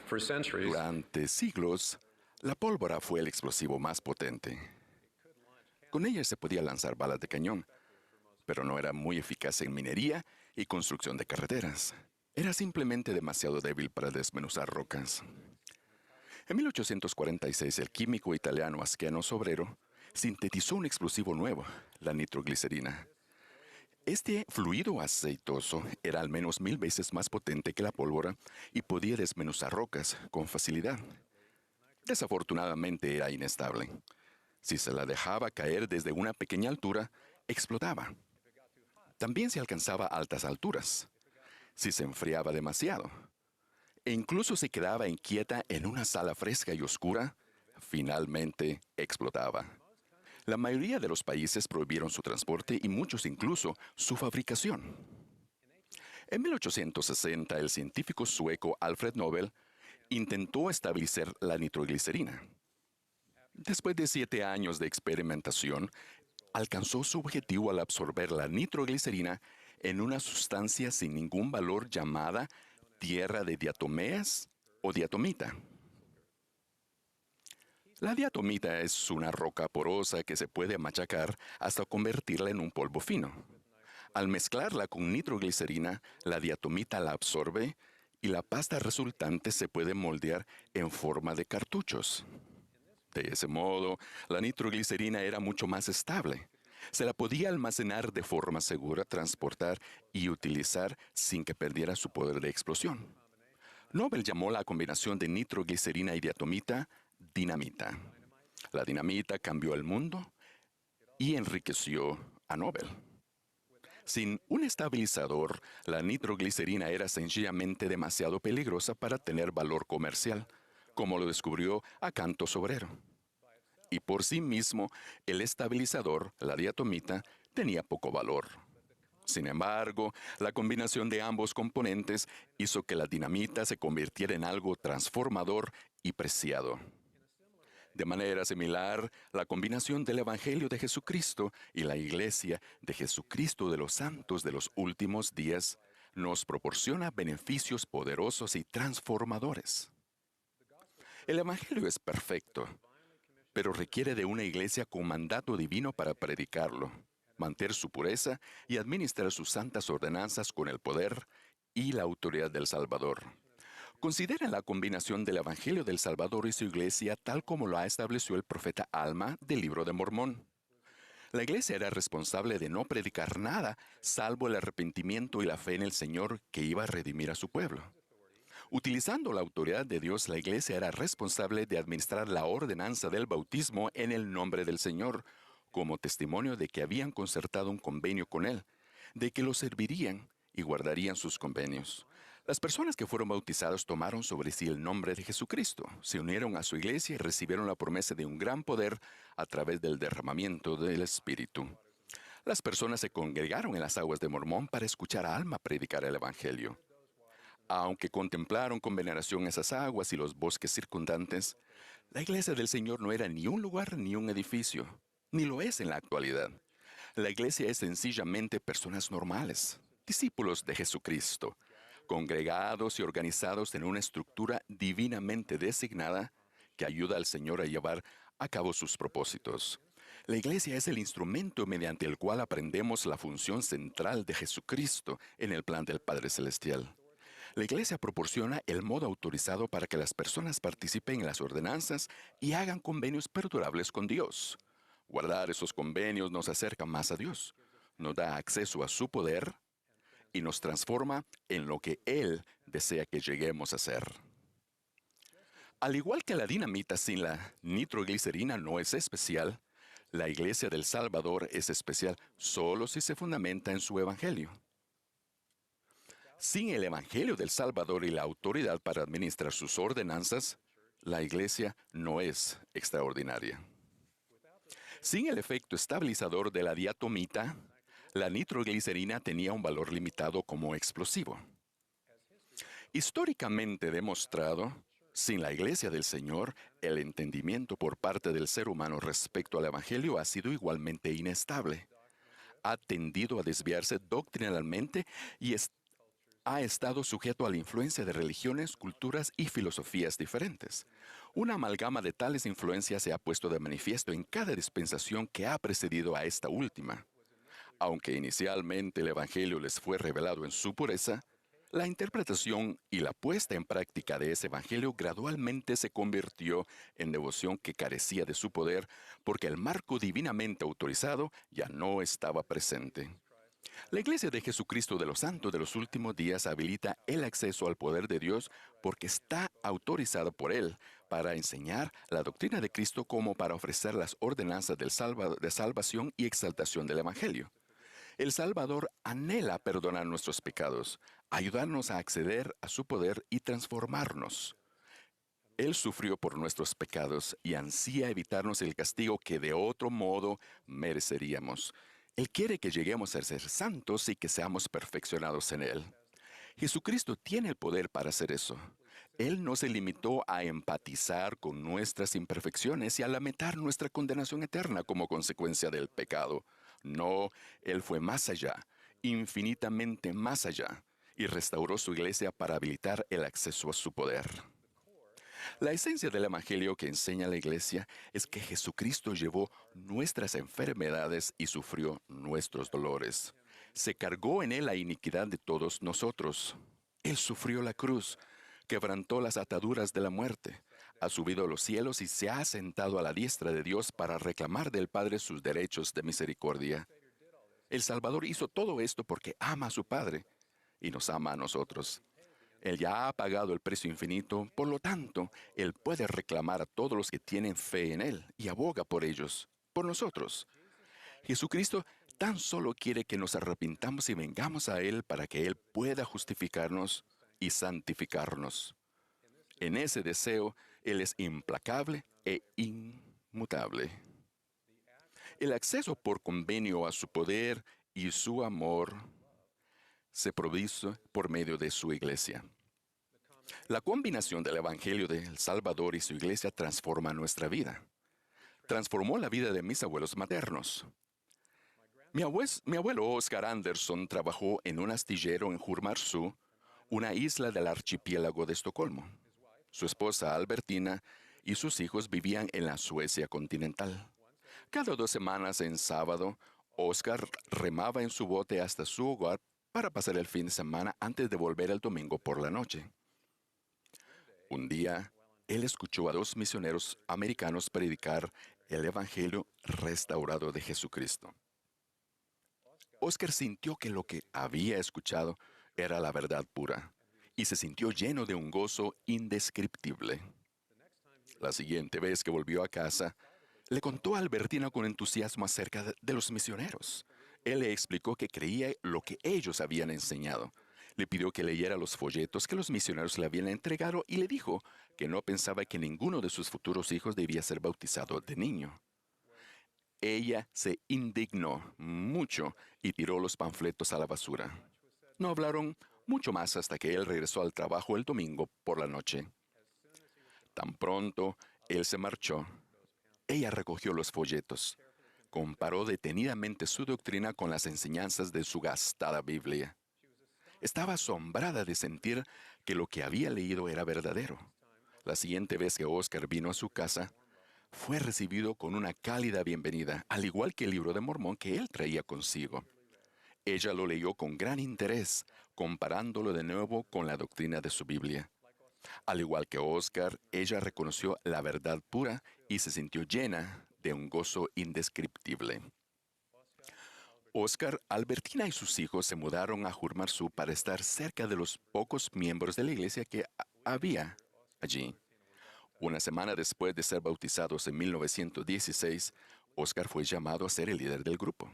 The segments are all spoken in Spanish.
For centuries, Durante siglos, la pólvora fue el explosivo más potente. Con ella se podía lanzar balas de cañón, pero no era muy eficaz en minería y construcción de carreteras. Era simplemente demasiado débil para desmenuzar rocas. En 1846, el químico italiano Ascanio Sobrero sintetizó un explosivo nuevo, la nitroglicerina. Este fluido aceitoso era al menos 1000 veces más potente que la pólvora y podía desmenuzar rocas con facilidad. Desafortunadamente era inestable. Si se la dejaba caer desde una pequeña altura, explotaba. También se alcanzaba altas alturas. Si se enfriaba demasiado, e incluso si quedaba inquieta en una sala fresca y oscura, finalmente explotaba. La mayoría de los países prohibieron su transporte y muchos incluso su fabricación. En 1860, el científico sueco Alfred Nobel intentó establecer la nitroglicerina. Después de 7 años de experimentación, alcanzó su objetivo al absorber la nitroglicerina en una sustancia sin ningún valor llamada tierra de diatomeas o diatomita. La diatomita es una roca porosa que se puede machacar hasta convertirla en un polvo fino. Al mezclarla con nitroglicerina, la diatomita la absorbe y la pasta resultante se puede moldear en forma de cartuchos. De ese modo, la nitroglicerina era mucho más estable. Se la podía almacenar de forma segura, transportar y utilizar sin que perdiera su poder de explosión. Nobel llamó la combinación de nitroglicerina y diatomita dinamita. La dinamita cambió el mundo y enriqueció a Nobel. Sin un estabilizador, la nitroglicerina era sencillamente demasiado peligrosa para tener valor comercial, como lo descubrió Acanto Sobrero. Y por sí mismo, el estabilizador, la diatomita, tenía poco valor. Sin embargo, la combinación de ambos componentes hizo que la dinamita se convirtiera en algo transformador y preciado. De manera similar, la combinación del Evangelio de Jesucristo y la Iglesia de Jesucristo de los Santos de los últimos días nos proporciona beneficios poderosos y transformadores. El Evangelio es perfecto, pero requiere de una iglesia con mandato divino para predicarlo, mantener su pureza y administrar sus santas ordenanzas con el poder y la autoridad del Salvador. Considera la combinación del Evangelio del Salvador y su iglesia tal como lo ha establecido el profeta Alma del Libro de Mormón. La iglesia era responsable de no predicar nada salvo el arrepentimiento y la fe en el Señor que iba a redimir a su pueblo. Utilizando la autoridad de Dios, la iglesia era responsable de administrar la ordenanza del bautismo en el nombre del Señor, como testimonio de que habían concertado un convenio con Él, de que lo servirían y guardarían sus convenios. Las personas que fueron bautizadas tomaron sobre sí el nombre de Jesucristo, se unieron a su iglesia y recibieron la promesa de un gran poder a través del derramamiento del Espíritu. Las personas se congregaron en las aguas de Mormón para escuchar a Alma predicar el Evangelio. Aunque contemplaron con veneración esas aguas y los bosques circundantes, la iglesia del Señor no era ni un lugar ni un edificio, ni lo es en la actualidad. La iglesia es sencillamente personas normales, discípulos de Jesucristo, congregados y organizados en una estructura divinamente designada que ayuda al Señor a llevar a cabo sus propósitos. La iglesia es el instrumento mediante el cual aprendemos la función central de Jesucristo en el plan del Padre Celestial. La iglesia proporciona el modo autorizado para que las personas participen en las ordenanzas y hagan convenios perdurables con Dios. Guardar esos convenios nos acerca más a Dios, nos da acceso a su poder y nos transforma en lo que Él desea que lleguemos a ser. Al igual que la dinamita sin la nitroglicerina no es especial, la Iglesia del Salvador es especial solo si se fundamenta en su Evangelio. Sin el Evangelio del Salvador y la autoridad para administrar sus ordenanzas, la Iglesia no es extraordinaria. Sin el efecto estabilizador de la diatomita, la nitroglicerina tenía un valor limitado como explosivo. Históricamente demostrado, sin la Iglesia del Señor, el entendimiento por parte del ser humano respecto al Evangelio ha sido igualmente inestable. Ha tendido a desviarse doctrinalmente y ha estado sujeto a la influencia de religiones, culturas y filosofías diferentes. Una amalgama de tales influencias se ha puesto de manifiesto en cada dispensación que ha precedido a esta última. Aunque inicialmente el Evangelio les fue revelado en su pureza, la interpretación y la puesta en práctica de ese Evangelio gradualmente se convirtió en devoción que carecía de su poder porque el marco divinamente autorizado ya no estaba presente. La Iglesia de Jesucristo de los Santos de los Últimos Días habilita el acceso al poder de Dios porque está autorizada por Él para enseñar la doctrina de Cristo como para ofrecer las ordenanzas de salvación y exaltación del Evangelio. El Salvador anhela perdonar nuestros pecados, ayudarnos a acceder a su poder y transformarnos. Él sufrió por nuestros pecados y ansía evitarnos el castigo que de otro modo mereceríamos. Él quiere que lleguemos a ser santos y que seamos perfeccionados en Él. Jesucristo tiene el poder para hacer eso. Él no se limitó a empatizar con nuestras imperfecciones y a lamentar nuestra condenación eterna como consecuencia del pecado. No, Él fue más allá, infinitamente más allá, y restauró su iglesia para habilitar el acceso a su poder. La esencia del Evangelio que enseña la iglesia es que Jesucristo llevó nuestras enfermedades y sufrió nuestros dolores. Se cargó en él la iniquidad de todos nosotros. Él sufrió la cruz, quebrantó las ataduras de la muerte, ha subido a los cielos y se ha sentado a la diestra de Dios para reclamar del Padre sus derechos de misericordia. El Salvador hizo todo esto porque ama a su Padre y nos ama a nosotros. Él ya ha pagado el precio infinito, por lo tanto, Él puede reclamar a todos los que tienen fe en Él y aboga por ellos, por nosotros. Jesucristo tan solo quiere que nos arrepintamos y vengamos a Él para que Él pueda justificarnos y santificarnos. En ese deseo, Él es implacable e inmutable. El acceso por convenio a su poder y su amor se provise por medio de su iglesia. La combinación del Evangelio de El Salvador y su iglesia transforma nuestra vida. Transformó la vida de mis abuelos maternos. Mi abuelo Oscar Anderson trabajó en un astillero en Hjörmarsö, una isla del archipiélago de Estocolmo. Su esposa Albertina y sus hijos vivían en la Suecia continental. Cada 2 semanas en sábado, Oscar remaba en su bote hasta su hogar para pasar el fin de semana antes de volver el domingo por la noche. Un día, él escuchó a 2 misioneros americanos predicar el Evangelio restaurado de Jesucristo. Oscar sintió que lo que había escuchado era la verdad pura y se sintió lleno de un gozo indescriptible. La siguiente vez que volvió a casa, le contó a Albertina con entusiasmo acerca de los misioneros. Él le explicó que creía lo que ellos habían enseñado. Le pidió que leyera los folletos que los misioneros le habían entregado y le dijo que no pensaba que ninguno de sus futuros hijos debía ser bautizado de niño. Ella se indignó mucho y tiró los panfletos a la basura. No hablaron mucho más hasta que él regresó al trabajo el domingo por la noche. Tan pronto él se marchó, ella recogió los folletos, comparó detenidamente su doctrina con las enseñanzas de su gastada Biblia. Estaba asombrada de sentir que lo que había leído era verdadero. La siguiente vez que Oscar vino a su casa, fue recibido con una cálida bienvenida, al igual que el libro de Mormón que él traía consigo. Ella lo leyó con gran interés, comparándolo de nuevo con la doctrina de su Biblia. Al igual que Oscar, ella reconoció la verdad pura y se sintió llena de un gozo indescriptible. Oscar, Albertina y sus hijos se mudaron a Hjörmarsö para estar cerca de los pocos miembros de la iglesia que había allí. Una semana después de ser bautizados en 1916, Oscar fue llamado a ser el líder del grupo.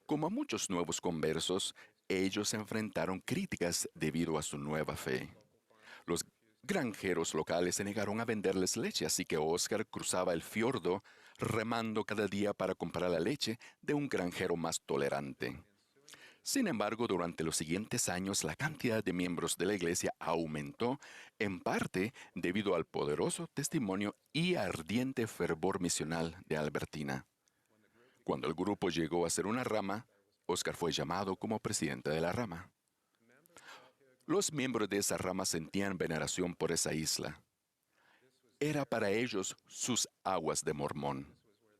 Como a muchos nuevos conversos, ellos se enfrentaron críticas debido a su nueva fe. Los granjeros locales se negaron a venderles leche, así que Oscar cruzaba el fiordo remando cada día para comprar la leche de un granjero más tolerante. Sin embargo, durante los siguientes años, la cantidad de miembros de la iglesia aumentó, en parte debido al poderoso testimonio y ardiente fervor misional de Albertina. Cuando el grupo llegó a ser una rama, Oscar fue llamado como presidente de la rama. Los miembros de esa rama sentían veneración por esa isla. Era para ellos sus aguas de Mormón,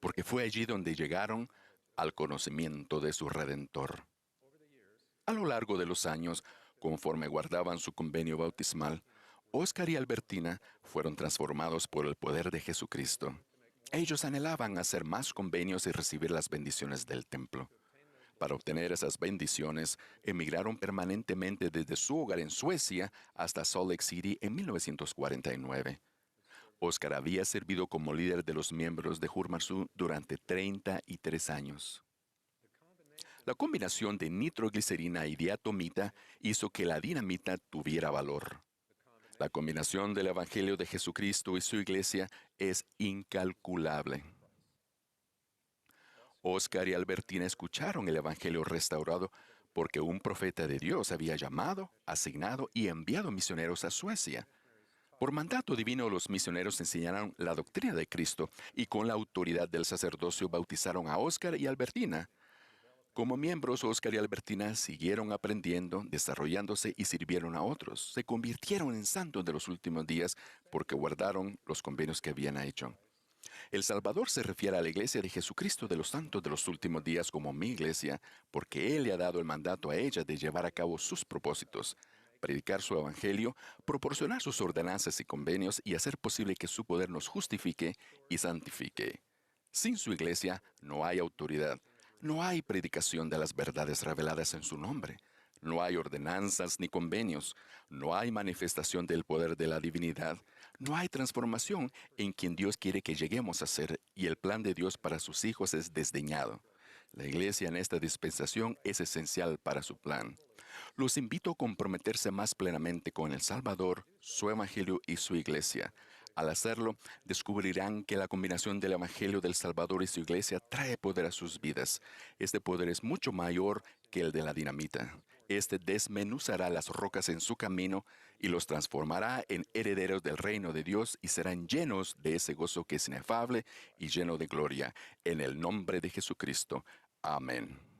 porque fue allí donde llegaron al conocimiento de su Redentor. A lo largo de los años, conforme guardaban su convenio bautismal, Oscar y Albertina fueron transformados por el poder de Jesucristo. Ellos anhelaban hacer más convenios y recibir las bendiciones del templo. Para obtener esas bendiciones, emigraron permanentemente desde su hogar en Suecia hasta Salt Lake City en 1949. Oscar había servido como líder de los miembros de Hurmasu durante 33 años. La combinación de nitroglicerina y diatomita hizo que la dinamita tuviera valor. La combinación del Evangelio de Jesucristo y su iglesia es incalculable. Oscar y Albertina escucharon el Evangelio restaurado porque un profeta de Dios había llamado, asignado y enviado misioneros a Suecia. Por mandato divino, los misioneros enseñaron la doctrina de Cristo y con la autoridad del sacerdocio bautizaron a Oscar y Albertina. Como miembros, Oscar y Albertina siguieron aprendiendo, desarrollándose y sirvieron a otros. Se convirtieron en santos de los últimos días porque guardaron los convenios que habían hecho. El Salvador se refiere a la iglesia de Jesucristo de los santos de los últimos días como mi iglesia, porque Él le ha dado el mandato a ella de llevar a cabo sus propósitos, predicar su evangelio, proporcionar sus ordenanzas y convenios y hacer posible que su poder nos justifique y santifique. Sin su iglesia no hay autoridad, no hay predicación de las verdades reveladas en su nombre. No hay ordenanzas ni convenios, no hay manifestación del poder de la divinidad, no hay transformación en quien Dios quiere que lleguemos a ser y el plan de Dios para sus hijos es desdeñado. La iglesia en esta dispensación es esencial para su plan. Los invito a comprometerse más plenamente con el Salvador, su Evangelio y su iglesia. Al hacerlo, descubrirán que la combinación del Evangelio del Salvador y su iglesia trae poder a sus vidas. Este poder es mucho mayor que el de la dinamita. Este desmenuzará las rocas en su camino y los transformará en herederos del reino de Dios y serán llenos de ese gozo que es inefable y lleno de gloria. En el nombre de Jesucristo. Amén.